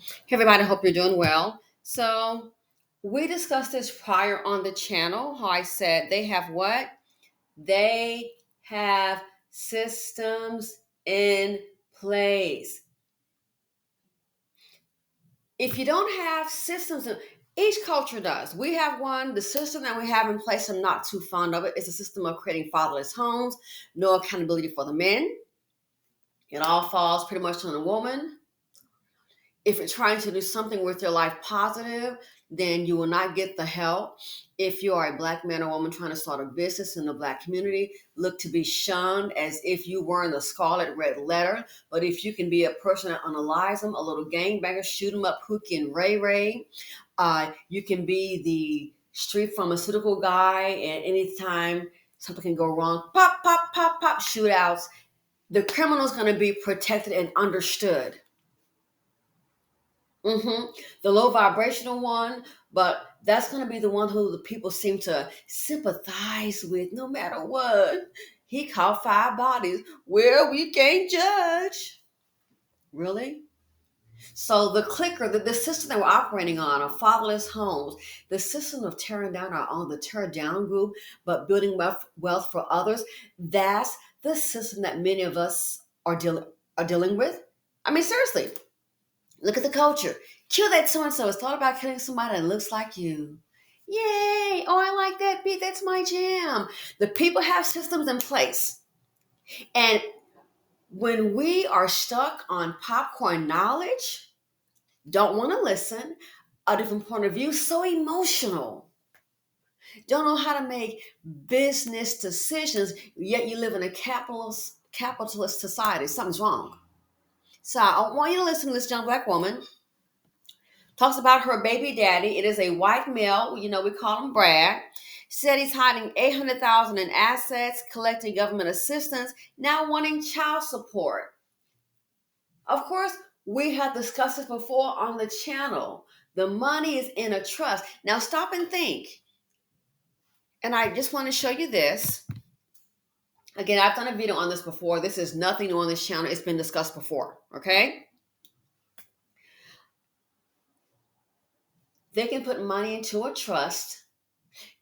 Hey everybody, hope you're doing well. So, we discussed this prior on the channel. How I said they have what? They have systems in place. If you don't have systems, each culture does. We have one. The system that we have in place, I'm not too fond of it. It's a system of creating fatherless homes, no accountability for the men. It all falls pretty much on the woman. If you're trying to do something with your life positive, then you will not get the help. If you are a black man or woman trying to start a business in the black community, look to be shunned as if you were in the scarlet red letter. But if you can be a person that unalives them, a little gangbanger, shoot them up, Pookie and Ray Ray. You can be the street pharmaceutical guy, and anytime something can go wrong, pop, pop, pop, pop, shootouts. The criminal is going to be protected and understood. The low vibrational one, but that's going to be the one who the people seem to sympathize with no matter what. He caught five bodies. Well, we can't judge. Really? So the clicker, the system that we're operating on are fatherless homes. The system of tearing down our own, the tear down group, but building wealth for others. That's the system that many of us are dealing with. I mean, seriously. Look at the culture. Kill that so and so. It's thought about killing somebody that looks like you. Yay! Oh, I like that beat. That's my jam. The people have systems in place. And when we are stuck on popcorn knowledge, don't want to listen, a different point of view, so emotional, don't know how to make business decisions, yet you live in a capitalist society. Something's wrong. So I want you to listen to this young black woman talks about her baby daddy. It is a white male. We call him Brad. Said he's hiding 800,000 in assets, collecting government assistance, now wanting child support. Of course, we have discussed this before on the channel. The money is in a trust. Now stop and think. And I just want to show you this. Again, I've done a video on this before. This is nothing new on this channel. It's been discussed before. Okay? They can put money into a trust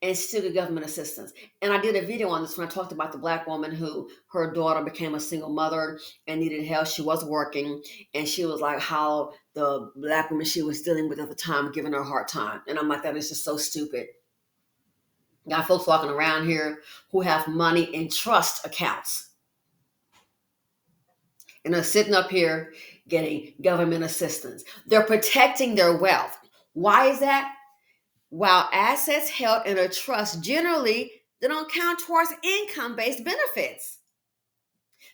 and still get government assistance. And I did a video on this when I talked about the black woman who her daughter became a single mother and needed help. She was working, and she was like how the black woman she was dealing with at the time giving her a hard time. And I'm like, that is just so stupid. Got folks walking around here who have money in trust accounts and are sitting up here getting government assistance. They're protecting their wealth. Why is that? While assets held in a trust generally they don't count towards income-based benefits.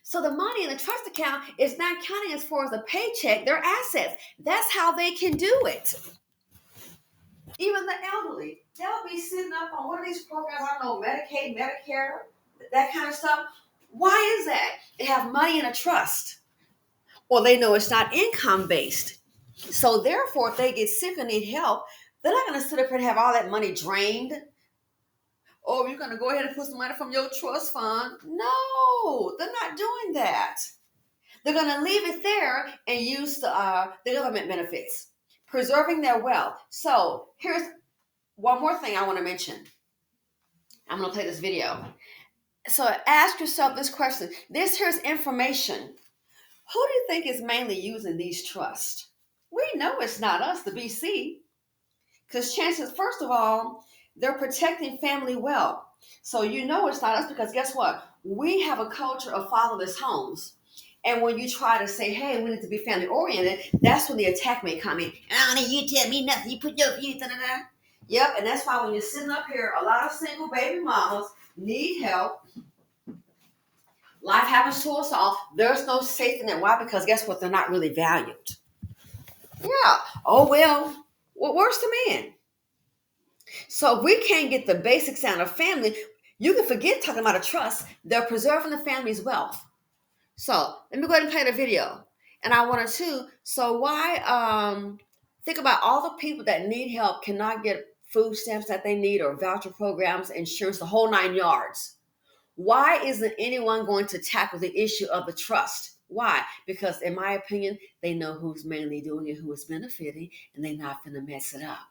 So the money in the trust account is not counting as far as a paycheck, they're assets. That's how they can do it. Even the elderly, they'll be sitting up on one of these programs, I don't know, Medicaid, Medicare, that kind of stuff. Why is that? They have money in a trust. Well, they know it's not income-based. So therefore, if they get sick or need help, they're not going to sit up and have all that money drained. Oh, you're going to go ahead and put some money from your trust fund. No, they're not doing that. They're going to leave it there and use the government benefits, preserving their wealth. So here's one more thing I want to mention. I'm going to play this video. So ask yourself this question. This here's information. Who do you think is mainly using these trusts? We know it's not us, the BC. Because chances, first of all, they're protecting family wealth. So it's not us because guess what? We have a culture of fatherless homes. And when you try to say, hey, we need to be family oriented, that's when the attack may come in. Oh, you tell me nothing. You put your views, da, da, da. Yep, and that's why when you're sitting up here, a lot of single baby mamas need help. Life happens to us all. There's no safety net. Why? Because guess what? They're not really valued. Yeah. Oh, well, where's the man? So if we can't get the basics out of family, you can forget talking about a trust. They're preserving the family's wealth. So let me go ahead and play the video. And I wanted to, so why think about all the people that need help cannot get food stamps that they need or voucher programs, insurance, the whole nine yards. Why isn't anyone going to tackle the issue of the trust? Why? Because in my opinion, they know who's mainly doing it, who is benefiting, and they're not finna mess it up.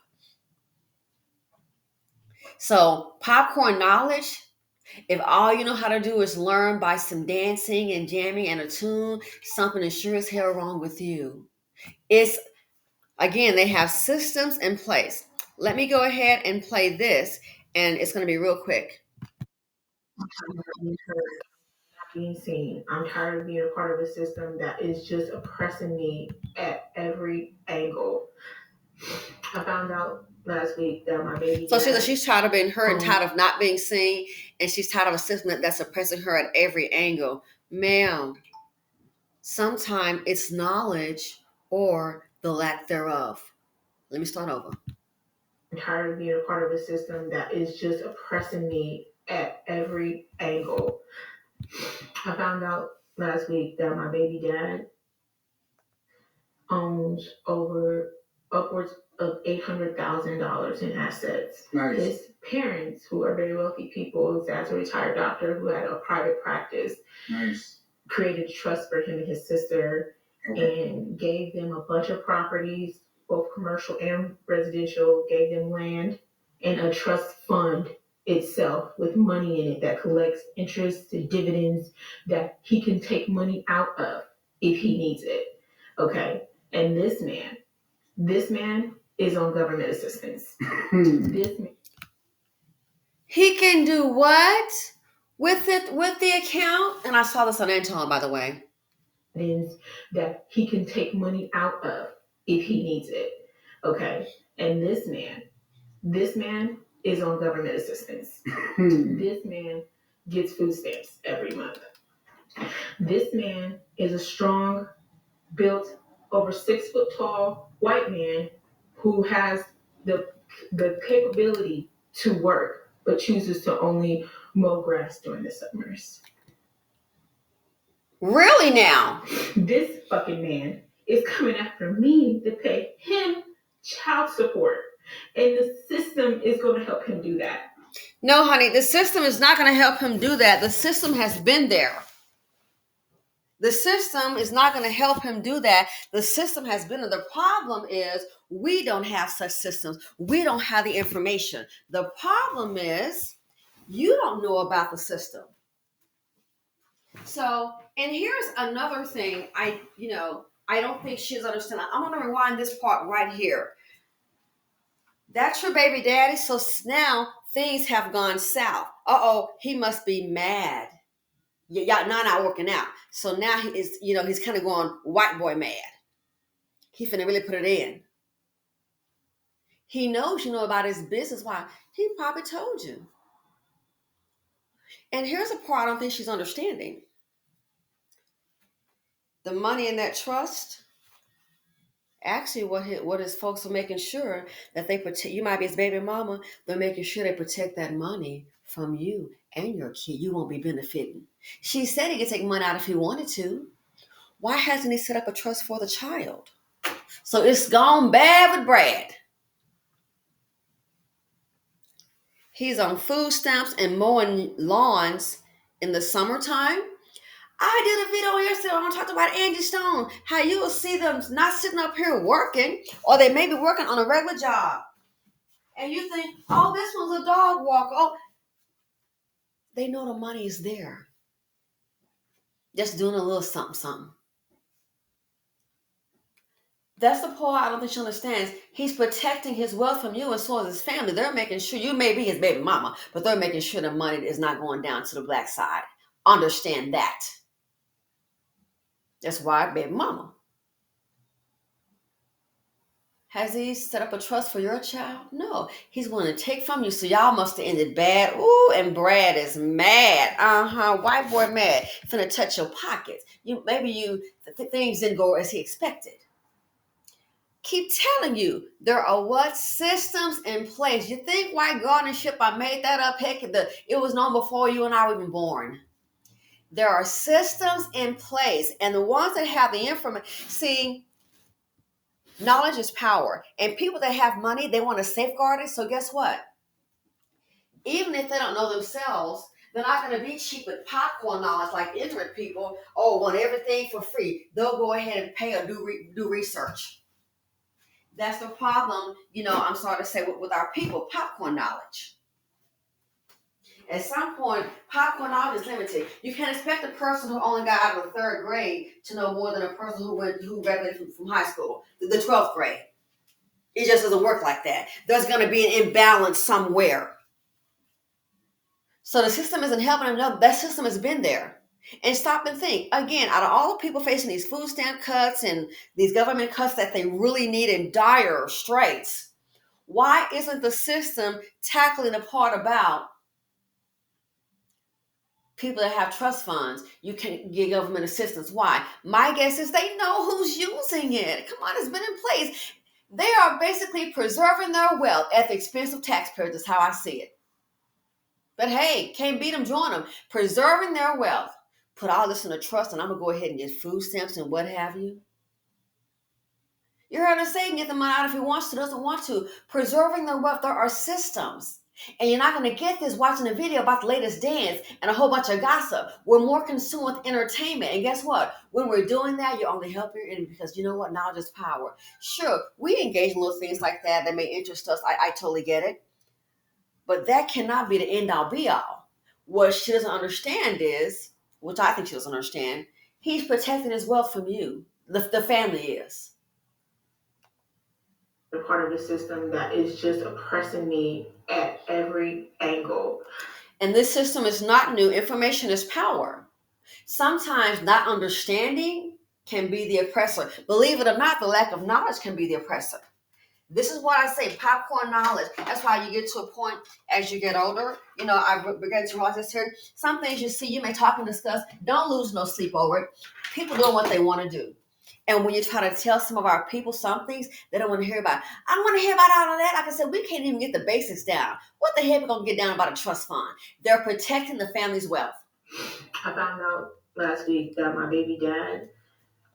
So popcorn knowledge, if all you know how to do is learn by some dancing and jamming and a tune, something is sure as hell wrong with you. It's again, they have systems in place. Let me go ahead and play this, and it's going to be real quick. Being seen. I'm tired of being a part of a system that is just oppressing me at every angle. I found out last week that my baby So dad. she's tired of being hurt and tired of not being seen, and she's tired of a system that's oppressing her at every angle. Ma'am, sometimes it's knowledge or the lack thereof. Let me start over. I'm tired of being a part of a system that is just oppressing me at every angle. I found out last week that my baby dad owns over upwards of $800,000 in assets. Nice. His parents, who are very wealthy people, his dad's a retired doctor who had a private practice. Nice. Created a trust for him and his sister. Okay. And gave them a bunch of properties, both commercial and residential, gave them land and a trust fund itself with money in it that collects interest and dividends that he can take money out of if he needs it. Okay. And this man is on government assistance. This man, He can do what with it with the account? And I saw this on Anton, by the way. is that he can take money out of if he needs it. Okay. And this man is on government assistance. This man gets food stamps every month. This man is a strong, built, over 6 foot tall white man who has the capability to work, but chooses to only mow grass during the summers. Really now? This fucking man is coming after me to pay him child support, and the system is going to help him do that. No, honey, the system is not going to help him do that. The system has been there. The system is not going to help him do that. The system has been there. The problem is we don't have such systems. We don't have the information. The problem is you don't know about the system. So, and here's another thing I don't think she's understanding. I'm going to rewind this part right here. That's your baby daddy. So now things have gone south. Uh-oh, he must be mad. Y'all not working out. So now he is, he's kind of going white boy mad. He finna really put it in. He knows you know about his business. Why? He probably told you. And here's a part I don't think she's understanding. The money in that trust, actually what his folks are making sure that they protect. You might be his baby mama. They're making sure they protect that money from you and your kid. You won't be benefiting. She said he could take money out if he wanted to. Why hasn't he set up a trust for the child? So it's gone bad with Brad. He's on food stamps and mowing lawns in the summertime. I did a video yesterday when I talked about Angie Stone, how you will see them not sitting up here working, or they may be working on a regular job. And you think, oh, this one's a dog walker. Oh, they know the money is there. Just doing a little something, something. That's the part I don't think she understands. He's protecting his wealth from you and so is his family. They're making sure you may be his baby mama, but they're making sure the money is not going down to the black side. Understand that. That's why baby mama. Has he set up a trust for your child? No. He's going to take from you. So y'all must have ended bad. Ooh, and Brad is mad. White boy mad. Finna touch your pockets. Things didn't go as he expected. Keep telling you, there are what systems in place. You think white guardianship, I made that up. Heck, it was known before you and I were even born. There are systems in place, and the ones that have the information. See, knowledge is power, and people that have money, they want to safeguard it. So guess what? Even if they don't know themselves, They're not going to be cheap with popcorn knowledge like ignorant people. Oh, want everything for free. They'll go ahead and pay or do research. That's the problem, I'm sorry to say, with our people, popcorn knowledge. At some point, popcorn knowledge is limited. You can't expect a person who only got out of the third grade to know more than a person who graduated from high school, the 12th grade. It just doesn't work like that. There's going to be an imbalance somewhere. So the system isn't helping them. No, that system has been there. And stop and think. Again, out of all the people facing these food stamp cuts and these government cuts that they really need in dire straits, why isn't the system tackling the part about people that have trust funds? You can get government assistance. Why? My guess is they know who's using it. Come on, it's been in place. They are basically preserving their wealth at the expense of taxpayers, is how I see it. But hey, can't beat them, join them. Preserving their wealth. Put all this in a trust, and I'm going to go ahead and get food stamps and what have you. You heard us say, get the money out if he wants to, doesn't want to. Preserving their wealth, there are systems. And you're not going to get this watching a video about the latest dance and a whole bunch of gossip. We're more consumed with entertainment. And guess what? When we're doing that, you only help your enemy because you know what? Knowledge is power. Sure, we engage in little things like that may interest us. I totally get it. But that cannot be the end all be all. What she doesn't understand is, which I think she doesn't understand, he's protecting his wealth from you. The family is. A part of the system that is just oppressing me at every angle. And this system is not new. Information is power. Sometimes not understanding can be the oppressor. Believe it or not, the lack of knowledge can be the oppressor. This is why I say popcorn knowledge. That's why you get to a point as you get older. I began to realize this here. Some things you see, you may talk and discuss. Don't lose no sleep over it. People doing what they want to do. And when you try to tell some of our people some things, they don't want to hear about. I don't want to hear about all of that. Like I said, we can't even get the basics down. What the heck are we going to get down about a trust fund? They're protecting the family's wealth. I found out last week that my baby dad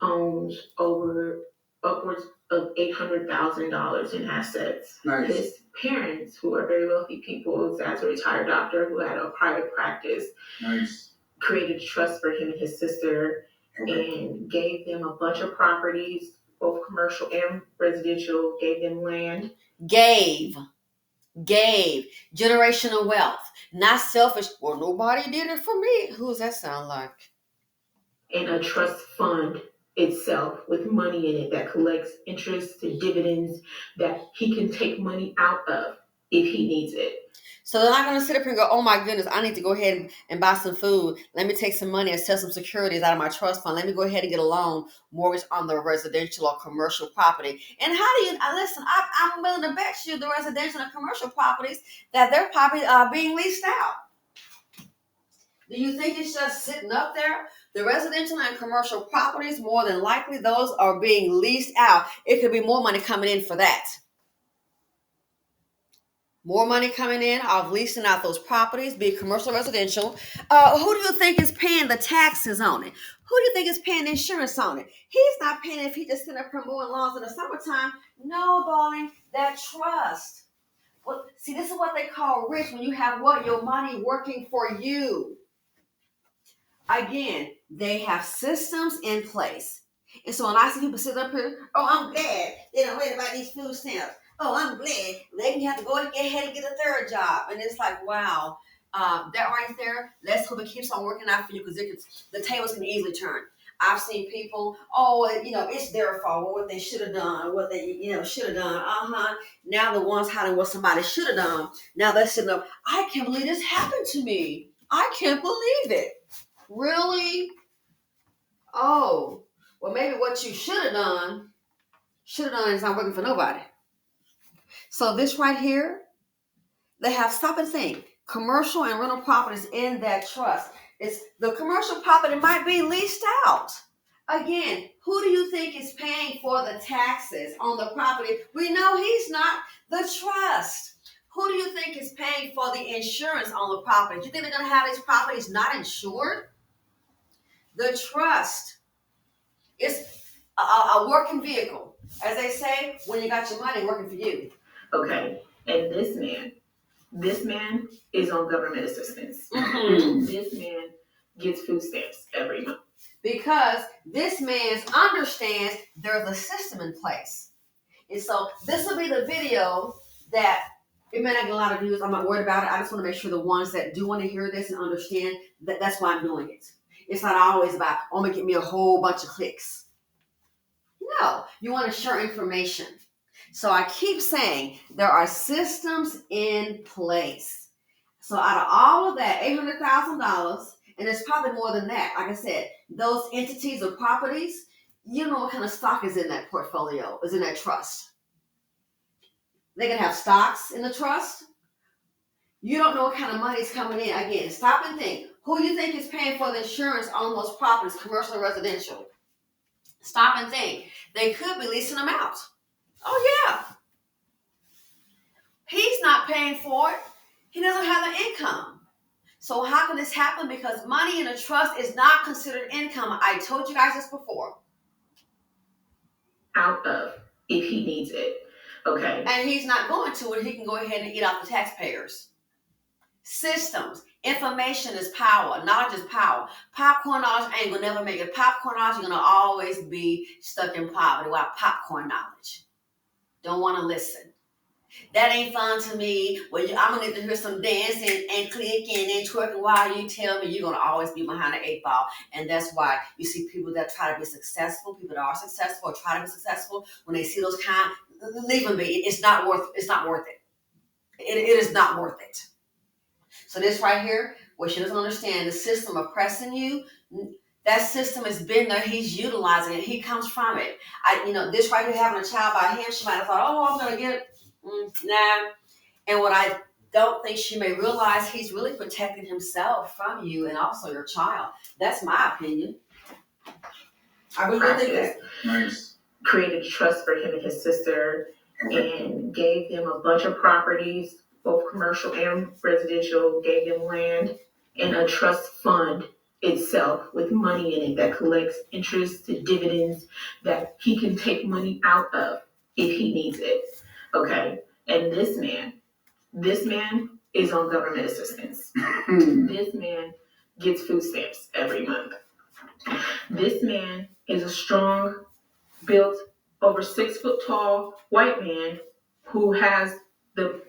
owns upwards of $800,000 in assets. Nice. His parents, who are very wealthy people, his dad's a retired doctor who had a private practice, nice, created a trust for him and his sister, and gave them a bunch of properties, both commercial and residential, gave them land. Gave generational wealth, not selfish. Well, nobody did it for me. Who does that sound like? And a trust fund itself with money in it that collects interest and dividends that he can take money out of if he needs it. So they're not going to sit up here and go, oh my goodness, I need to go ahead and buy some food. Let me take some money and sell some securities out of my trust fund. Let me go ahead and get a loan mortgage on the residential or commercial property. And how do you, listen, I'm willing to bet you the residential and commercial properties that they're probably being leased out. Do you think it's just sitting up there? The residential and commercial properties, more than likely, those are being leased out. It could be more money coming in for that. More money coming in of leasing out those properties, be it commercial or residential. Who do you think is paying the taxes on it? Who do you think is paying insurance on it? He's not paying if he just sitting up here mowing lawns in the summertime. No, darling, that trust. Well, see, this is what they call rich when you have what? Your money working for you. Again, they have systems in place. And so when I see people sit up here, oh, I'm glad they don't worry about these food stamps. Oh, I'm glad they can have to go ahead and get a third job. And it's like, wow, that right there, let's hope it keeps on working out for you because the tables can easily turn. I've seen people, it's their fault, what they should have done, what they, should have done. Now the ones hiding what somebody should have done, now they're sitting up, I can't believe this happened to me. I can't believe it. Really? Oh, well, maybe what you should have done is not working for nobody. So this right here, they have stop and think. Commercial and rental properties in that trust. The commercial property might be leased out. Again, who do you think is paying for the taxes on the property? We know he's not. The trust. Who do you think is paying for the insurance on the property? Do you think they're going to have these properties not insured? The trust is a working vehicle. As they say, when you got your money working for you. Okay, and this man This man is on government assistance. Mm-hmm. This man gets food stamps every month. Because this man understands there's a system in place. And so this will be the video that it may not get a lot of views. I'm not worried about it. I just want to make sure the ones that do want to hear this and understand that that's why I'm doing it. It's not always about, oh, I'm going to get me a whole bunch of clicks. No, you want to share information. So I keep saying there are systems in place. So out of all of that, $800,000, and it's probably more than that. Like I said, those entities or properties, you know what kind of stock is in that portfolio, is in that trust. They can have stocks in the trust. You don't know what kind of money is coming in. Again, stop and think. Who you think is paying for the insurance on those properties, commercial and residential? Stop and think. They could be leasing them out. Oh, yeah. He's not paying for it. He doesn't have the income. So how can this happen? Because money in a trust is not considered income. I told you guys this before. Out of, if he needs it. Okay. And he's not going to, and he can go ahead and eat out the taxpayers. Systems. Information is power. Knowledge is power. Popcorn knowledge ain't gonna never make it. Popcorn knowledge, you're gonna always be stuck in poverty. Why? Popcorn knowledge. Don't want to listen. That ain't fun to me. Well, I'm gonna need to hear some dancing and clicking and twerking while you tell me. You're gonna always be behind the 8 ball, and that's why you see people that try to be successful, people that are successful or try to be successful. When they see those kind, leave them be. It's not worth it. It is not worth it. So this right here, what she doesn't understand, the system oppressing you. That system has been there. He's utilizing it. He comes from it. This right here, having a child by him, she might have thought, oh, I'm gonna get it. Nah. And what I don't think she may realize, he's really protecting himself from you and also your child. That's my opinion. I really think that. Nice. Created a trust for him and his sister and gave them a bunch of properties, both commercial and residential, gave them land and a trust fund itself with money in it that collects interest and dividends that he can take money out of if he needs it. Okay, and this man is on government assistance. This man gets food stamps every month. This man is a strong, built, over 6 foot tall white man who has the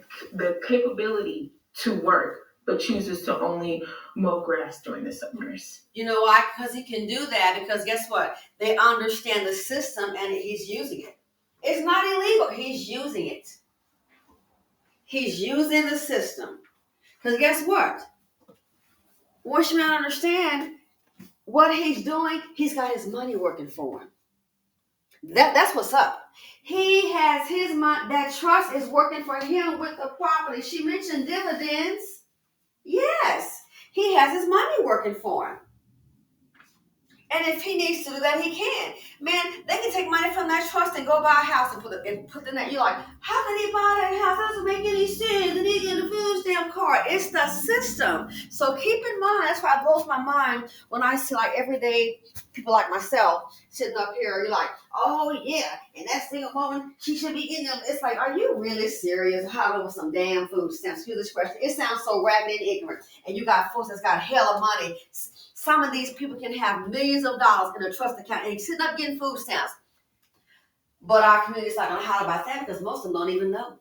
capability to work, but chooses to only mow grass during the summers. You know why? Because he can do that. Because guess what? They understand the system and he's using it. It's not illegal. He's using it. He's using the system. Because guess what? Once you understand what he's doing, he's got his money working for him. That's what's up. He has his money. That trust is working for him with the property. She mentioned dividends. Yes. He has his money working for him. And if he needs to do that, he can. Man, they can take money from that trust and go buy a house and put it in that. You're like, how can he buy that house? That doesn't make any sense. And he get a food stamp card. It's the system. So keep in mind, that's why it blows my mind when I see like everyday people like myself sitting up here. You're like, oh yeah, and that single woman, she should be getting them. It's like, are you really serious? How over some damn food stamps? Excuse this question. It sounds so ragged and ignorant. And you got folks that's got hella money. Some of these people can have millions of dollars in a trust account and sitting up getting food stamps. But our community's not going to holler about that because most of them don't even know.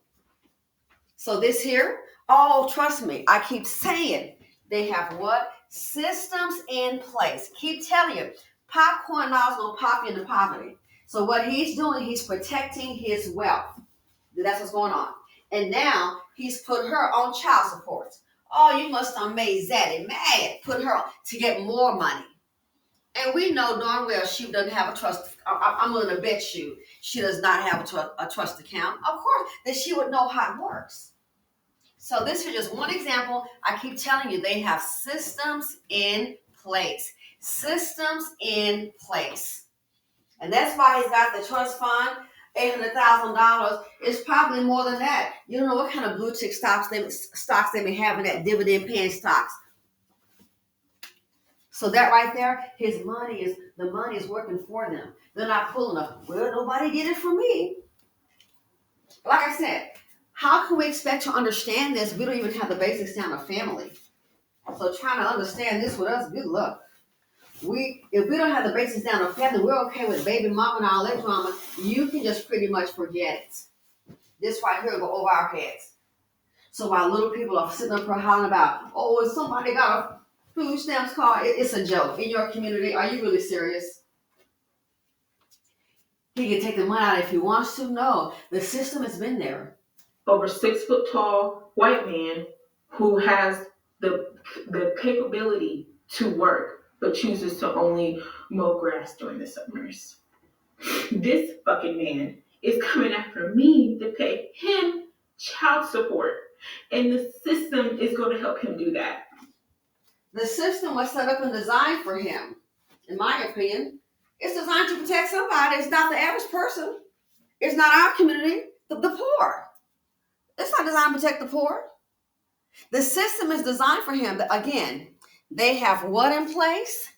So this here, oh, trust me, I keep saying they have what? Systems in place. Keep telling you, popcorn now is going to pop you into poverty. So what he's doing, he's protecting his wealth. That's what's going on. And now he's put her on child support. Oh, you must have made Zaddy mad. Put her on to get more money. And we know darn well she doesn't have a trust. I'm willing to bet you she does not have a trust account. Of course, then she would know how it works. So this is just one example. I keep telling you, they have systems in place. Systems in place. And that's why he's got the trust fund. $800,000 is probably more than that. You don't know what kind of blue chip stocks they may have in that dividend paying stocks. So that right there, the money is working for them. They're not pulling up. Well, nobody did it for me. Like I said, how how can we expect to understand this? We don't even have the basics down of family. So trying to understand this with us, good luck. If we don't have the basics down of family, we're okay with baby mama and all that drama. You can just pretty much forget it. This right here will go over our heads. So while little people are sitting up here hollering about, oh, if somebody got a food stamps card, it's a joke. In your community, are you really serious? He can take the money out if he wants to. No, the system has been there. Over 6 foot tall white man who has the capability to work, but chooses to only mow grass during the summers. This fucking man is coming after me to pay him child support, and the system is going to help him do that. The system was set up and designed for him, in my opinion. It's designed to protect somebody. It's not the average person. It's not our community, the poor. It's not designed to protect the poor. The system is designed for him. Again, they have what in place?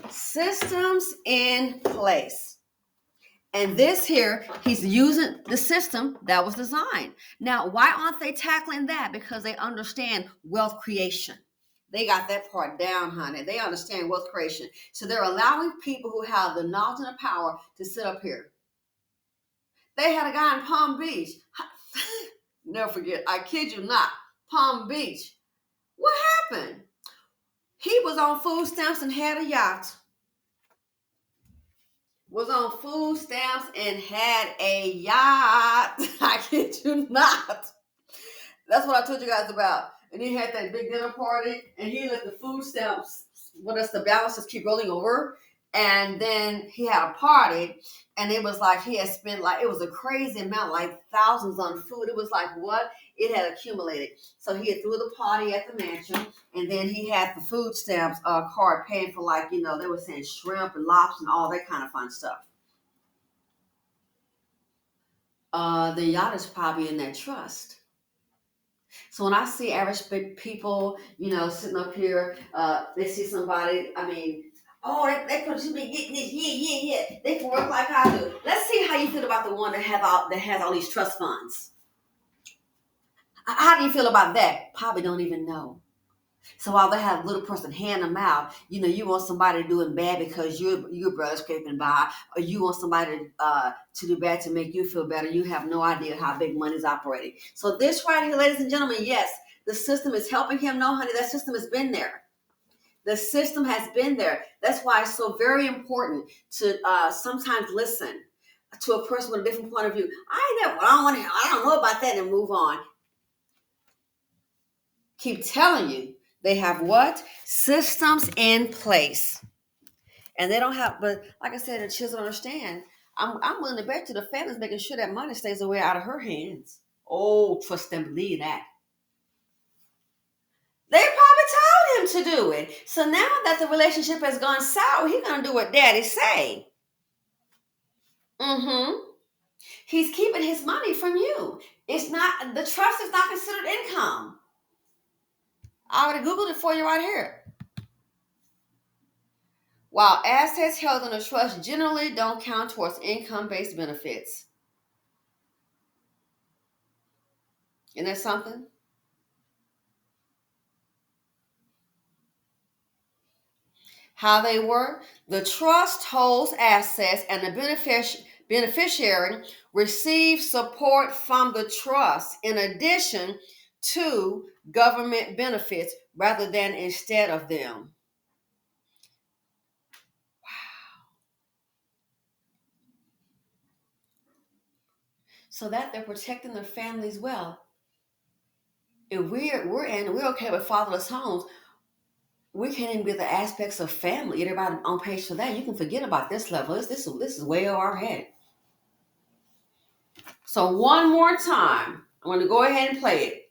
Systems in place. And this here, he's using the system that was designed. Now, why aren't they tackling that? Because they understand wealth creation. They got that part down, honey. They understand wealth creation. So they're allowing people who have the knowledge and the power to sit up here. They had a guy in Palm Beach. Never forget, I kid you not, Palm Beach. What happened? He was on food stamps and had a yacht. Was on food stamps and had a yacht. I kid you not. That's what I told you guys about. And he had that big dinner party, and he let the food stamps, the balances keep rolling over. And then he had a party, and it was like he had spent it was a crazy amount, like thousands on food. It was like what? It had accumulated. So he had threw the party at the mansion, and then he had the food stamps card paying for they were saying shrimp and lobster and all that kind of fun stuff. The yacht is probably in that trust. So when I see average people, sitting up here, they see somebody, they could just be getting this, yeah. They can work like I do. Let's see how you feel about the one that has all these trust funds. How do you feel about that? Probably don't even know. So while they have a little person hand them out, you want somebody doing bad because your brother's scraping by, or you want somebody to do bad to make you feel better. You have no idea how big money is operating. So this right here, ladies and gentlemen, yes, the system is helping him. No, honey, that system has been there. The system has been there. That's why it's so very important to sometimes listen to a person with a different point of view. I don't know about that, and move on. Keep telling you. They have what? Systems in place. And they don't have, but like I said, the children understand. I'm willing to bet you the family's making sure that money stays away out of her hands. Oh, trust them, believe that. They probably told him to do it. So now that the relationship has gone sour, he's going to do what daddy say. He's keeping his money from you. The trust is not considered income. I already Googled it for you right here. While assets held in a trust generally don't count towards income-based benefits. Isn't that something? How they work? The trust holds assets and the beneficiary receives support from the trust in addition to government benefits rather than instead of them. So that they're protecting their family's wealth. If we're okay with fatherless homes, we can't even get the aspects of family. Everybody on page for that. You can forget about this level. This is way over our head. So one more time, I'm going to go ahead and play it.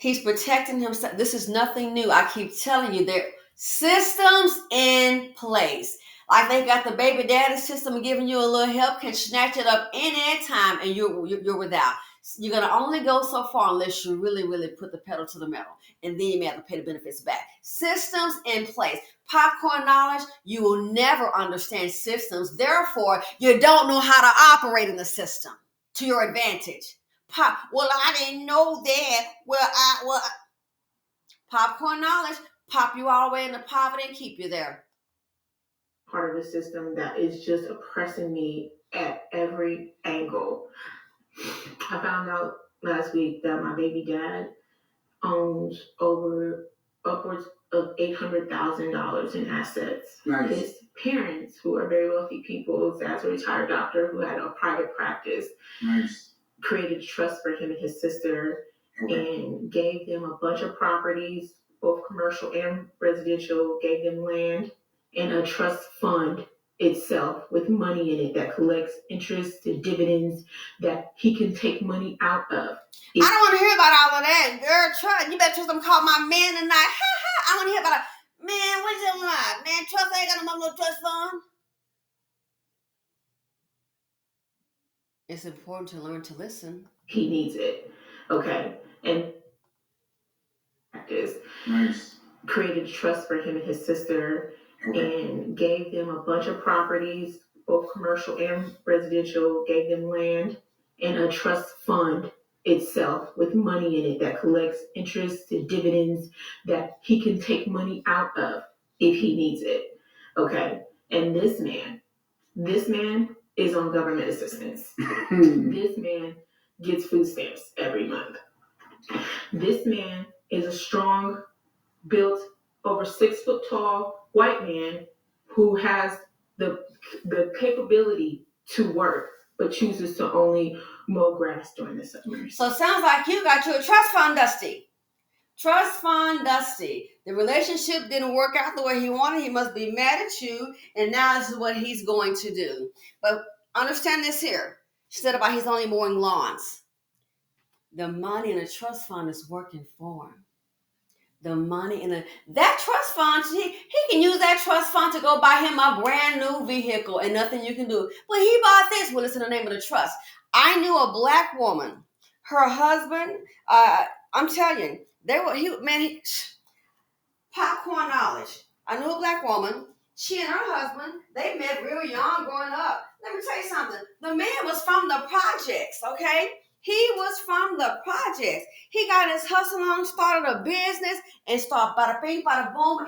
He's protecting himself. This is nothing new. I keep telling you, there are systems in place. Like they got the baby daddy system giving you a little help, can snatch it up any time, and you're without. You're going to only go so far unless you really, really put the pedal to the metal. And then you may have to pay the benefits back. Systems in place. Popcorn knowledge, you will never understand systems. Therefore, you don't know how to operate in the system to your advantage. Well, I didn't know that. Popcorn knowledge pop you all the way into poverty and keep you there. Part of the system that is just oppressing me at every angle. I found out last week that my baby dad owns over upwards of $800,000 in assets. Nice. His parents, who are very wealthy people, his dad's a retired doctor who had a private practice, nice, created a trust for him and his sister, okay, and gave them a bunch of properties, both commercial and residential, gave them land and a trust fund itself with money in it that collects interest and dividends that he can take money out of. I don't want to hear about all of that, girl. Trust, you better trust them. Call my man tonight. Ha ha. I want to hear about it. Man, what's your line? Man, trust ain't got no trust fund. It's important to learn to listen. He needs it. Okay. And practice. Nice. Created a trust for him and his sister, okay, and gave them a bunch of properties, both commercial and residential, gave them land and a trust fund itself with money in it that collects interest and dividends that he can take money out of if he needs it. Okay. And this man is on government assistance. This man gets food stamps every month. This man is a strong, built, over 6 foot tall white man who has the capability to work, but chooses to only mow grass during the summer. So it sounds like you got you a trust fund, Dusty. Trust fund, Dusty. The relationship didn't work out the way he wanted. He must be mad at you, and now this is what he's going to do. But understand this here. She said about he's only mowing lawns. The money in the trust fund is working for him. The money in that trust fund, he can use that trust fund to go buy him a brand new vehicle and nothing you can do. But he bought this. Well, it's in the name of the trust. I knew a black woman. Her husband, I'm telling you, popcorn knowledge. I knew a black woman. She and her husband, they met real young growing up. Let me tell you something. The man was from the projects, okay? He was from the projects. He got his hustle on, started a business, and started bada bing, bada boom.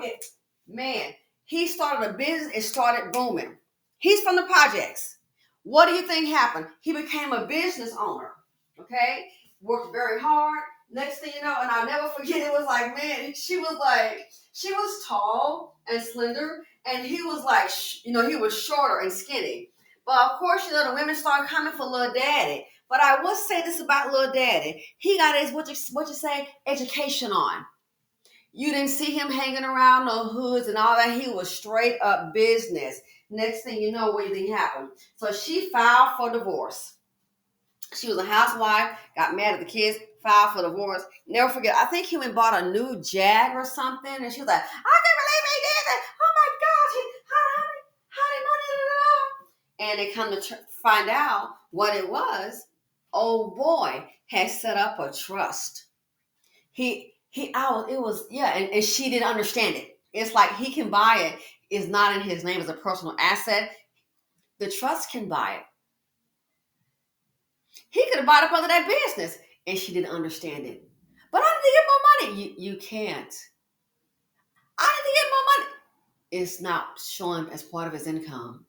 Man, he started a business and started booming. He's from the projects. What do you think happened? He became a business owner, okay? Worked very hard. Next thing you know, and I'll never forget, it was like, man, she was tall and slender, and he was like, he was shorter and skinny. But of course, the women started coming for Lil Daddy. But I will say this about Lil Daddy. He got his, education on. You didn't see him hanging around no hoods and all that. He was straight up business. Next thing you know, what do you think happened? So she filed for divorce. She was a housewife, got mad at the kids, filed for divorce. Never forget, I think he went and bought a new Jag or something, and she was like, I can't believe he did that. Oh my gosh, how did they come to find out what it was. Old boy had set up a trust. And she didn't understand it. It's like he can buy it. It's not in his name as a personal asset. The trust can buy it. He could have bought up under that business, and she didn't understand it. But I need to get more money. You can't. I need to get more money. It's not showing as part of his income.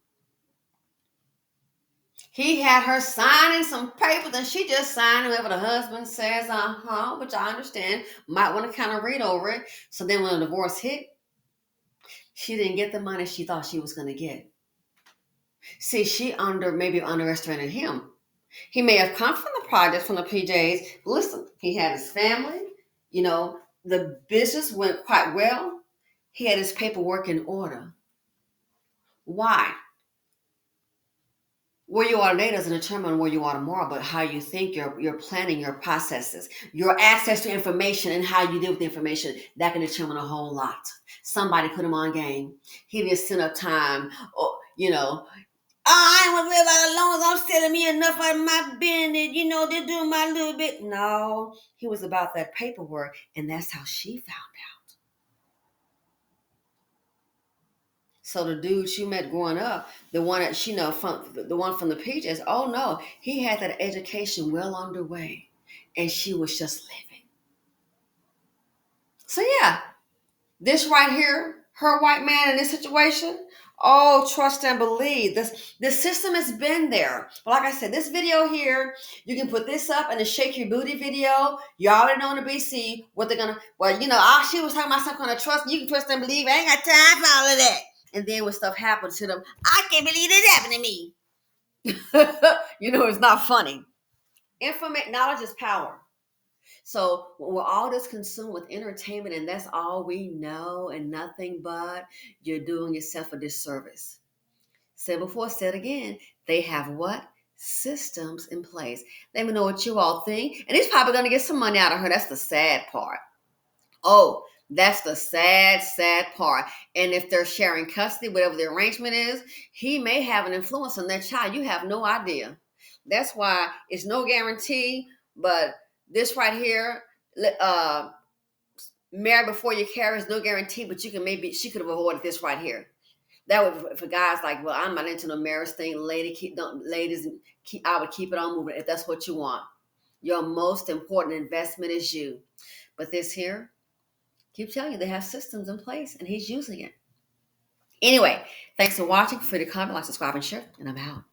He had her signing some papers, and she just signed whatever the husband says, which I understand. Might want to kind of read over it. So then when the divorce hit, she didn't get the money she thought she was going to get. See, she maybe underestimated him. He may have come from the projects, from the PJs. But listen, he had his family. The business went quite well. He had his paperwork in order. Why? Where you are today doesn't determine where you are tomorrow, but how you think, your planning, your processes, your access to information, and how you deal with the information, that can determine a whole lot. Somebody put him on game. He didn't spend up time, I ain't want to worry about it as long as I'm selling me enough out of my business, they're doing my little bit. No, he was about that paperwork, and that's how she found out. So the dude she met growing up, the one that she know from the one from the Peaches, oh no, he had that education well underway, and she was just living. So yeah, this right here, her white man in this situation, oh, trust and believe. This system has been there. But like I said, this video here, you can put this up in the shake your booty video. You already know in the BC what they're gonna. Well, you know, she was talking about some kind of trust. You can trust and believe. I ain't got time for all of that. And then when stuff happens to them, I can't believe this happened to me. You know, it's not funny. Knowledge is power. So when we're all just consumed with entertainment and that's all we know and nothing but, you're doing yourself a disservice. Said before, said again, they have what? Systems in place. Let me know what you all think. And he's probably going to get some money out of her. That's the sad part. Oh, that's the sad part. And if they're sharing custody, whatever the arrangement is, he may have an influence on that child. You have no idea. That's why it's no guarantee. But this right here, married before you carry is no guarantee. But you can maybe she could have avoided this right here. That would for guys like, well, I'm not into the marriage thing. Ladies, I would keep it on moving if that's what you want. Your most important investment is you. But this here, keep telling you they have systems in place and he's using it. Anyway, thanks for watching. Feel free to comment, like, subscribe, and share, and I'm out.